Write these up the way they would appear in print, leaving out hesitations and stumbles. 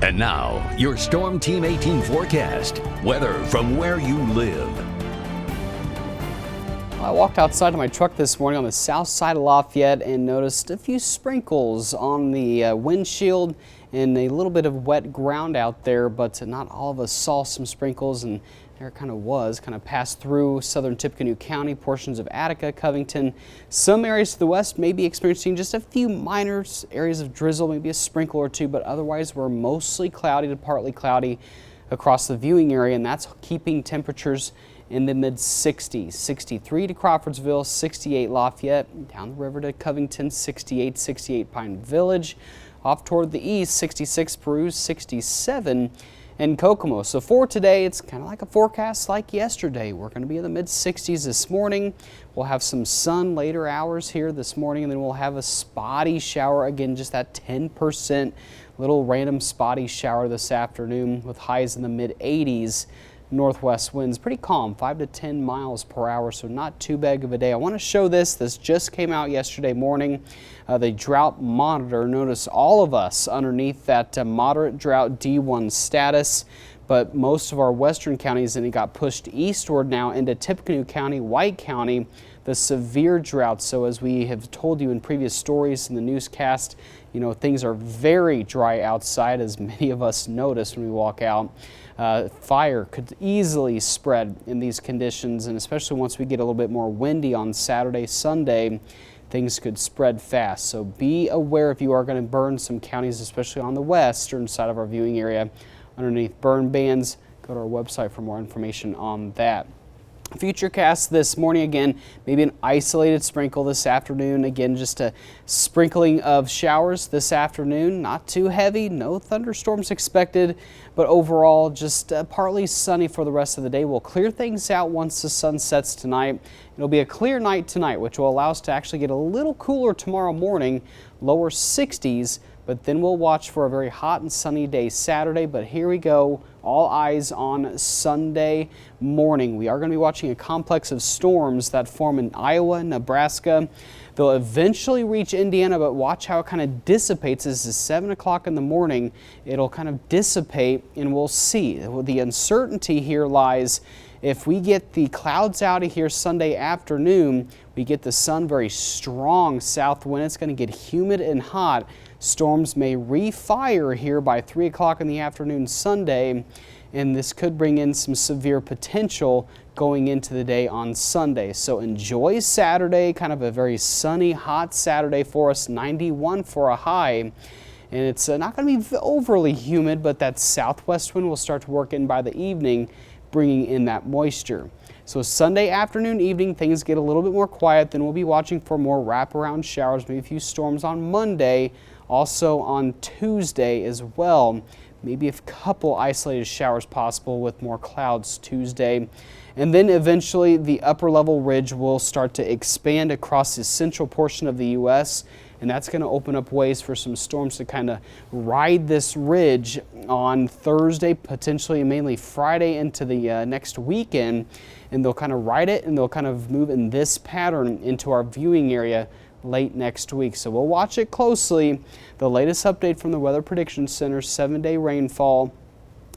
And now, your Storm Team 18 forecast. Weather from where you live. I walked outside of my truck this morning on the south side of Lafayette and noticed a few sprinkles on the windshield and a little bit of wet ground out there, but not all of us saw some sprinkles, and there it kind of passed through southern Tippecanoe County, portions of Attica, Covington. Some areas to the west may be experiencing just a few minor areas of drizzle, maybe a sprinkle or two, but otherwise we're mostly cloudy to partly cloudy across the viewing area, and that's keeping temperatures in the mid-60s. 63 to Crawfordsville, 68 Lafayette, down the river to Covington, 68 Pine Village, off toward the east, 66 Peru, 67 and Kokomo. So for today, it's kind of like a forecast like yesterday. We're going to be in the mid-60s this morning. We'll have some sun later hours here this morning, and then we'll have a spotty shower again, just that 10% little random spotty shower this afternoon with highs in the mid-80s. Northwest winds pretty calm, 5 to 10 miles per hour, so not too bad of a day. I want to show this just came out yesterday morning. The drought monitor. Notice all of us underneath that moderate drought D1 status, but most of our western counties, and it got pushed eastward now into Tippecanoe County, White County, the severe drought. So as we have told you in previous stories in the newscast, you know, things are very dry outside, as many of us notice when we walk out. Fire could easily spread in these conditions, and especially once we get a little bit more windy on Saturday, Sunday, things could spread fast. So be aware if you are going to burn some counties, especially on the western side of our viewing area, underneath burn bans. Go to our website for more information on that. Futurecast this morning, again, maybe an isolated sprinkle this afternoon. Again, just a sprinkling of showers this afternoon. Not too heavy, no thunderstorms expected, but overall just partly sunny for the rest of the day. We'll clear things out once the sun sets tonight. It'll be a clear night tonight, which will allow us to actually get a little cooler tomorrow morning, lower 60s. But then we'll watch for a very hot and sunny day Saturday. But here we go, all eyes on Sunday morning. We are going to be watching a complex of storms that form in Iowa, Nebraska. They'll eventually reach Indiana, but watch how it kind of dissipates. As it's 7 o'clock in the morning, it'll kind of dissipate, and we'll see. The uncertainty here lies if we get the clouds out of here Sunday afternoon, we get the sun, very strong south wind. It's going to get humid and hot. Storms may refire here by 3 o'clock in the afternoon Sunday, and this could bring in some severe potential going into the day on Sunday. So enjoy Saturday, kind of a very sunny, hot Saturday for us, 91 for a high. And it's not going to be overly humid, but that southwest wind will start to work in by the evening, bringing in that moisture. So Sunday afternoon, evening, things get a little bit more quiet. Then we'll be watching for more wraparound showers, maybe a few storms on Monday, also on Tuesday as well. Maybe a couple isolated showers possible with more clouds Tuesday. And then eventually the upper level ridge will start to expand across the central portion of the U.S., and that's going to open up ways for some storms to kind of ride this ridge on Thursday, potentially mainly Friday into the next weekend. And they'll kind of ride it, and they'll kind of move in this pattern into our viewing area late next week. So we'll watch it closely. The latest update from the Weather Prediction Center, 7-day rainfall,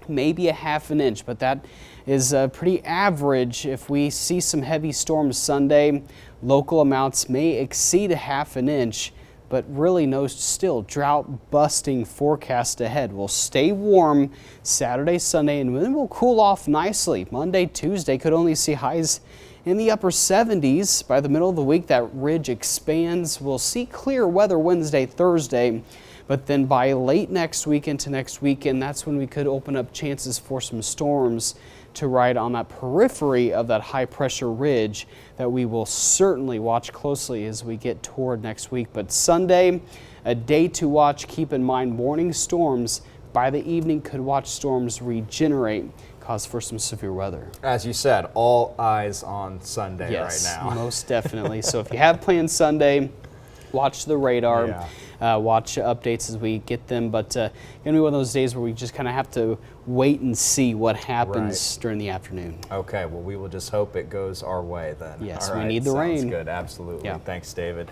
maybe a ½ inch, but that is pretty average. If we see some heavy storms Sunday, local amounts may exceed a ½ inch. But really no still drought-busting forecast ahead. We'll stay warm Saturday, Sunday, and then we'll cool off nicely. Monday, Tuesday could only see highs in the upper 70s. By the middle of the week, that ridge expands. We'll see clear weather Wednesday, Thursday, but then by late next week into next weekend, that's when we could open up chances for some storms to ride on that periphery of that high pressure ridge that we will certainly watch closely as we get toward next week. But Sunday, a day to watch. Keep in mind morning storms. By the evening, could watch storms regenerate, cause for some severe weather. As you said, all eyes on Sunday yes, right now. Most definitely. So if you have plans Sunday, watch the radar. Yeah. Watch updates as we get them, but going to be one of those days where we just kind of have to wait and see what happens during the afternoon. Okay, well, we will just hope it goes our way then. Yes, All right, we need the rain. Sounds good, absolutely. Yeah. Thanks, David.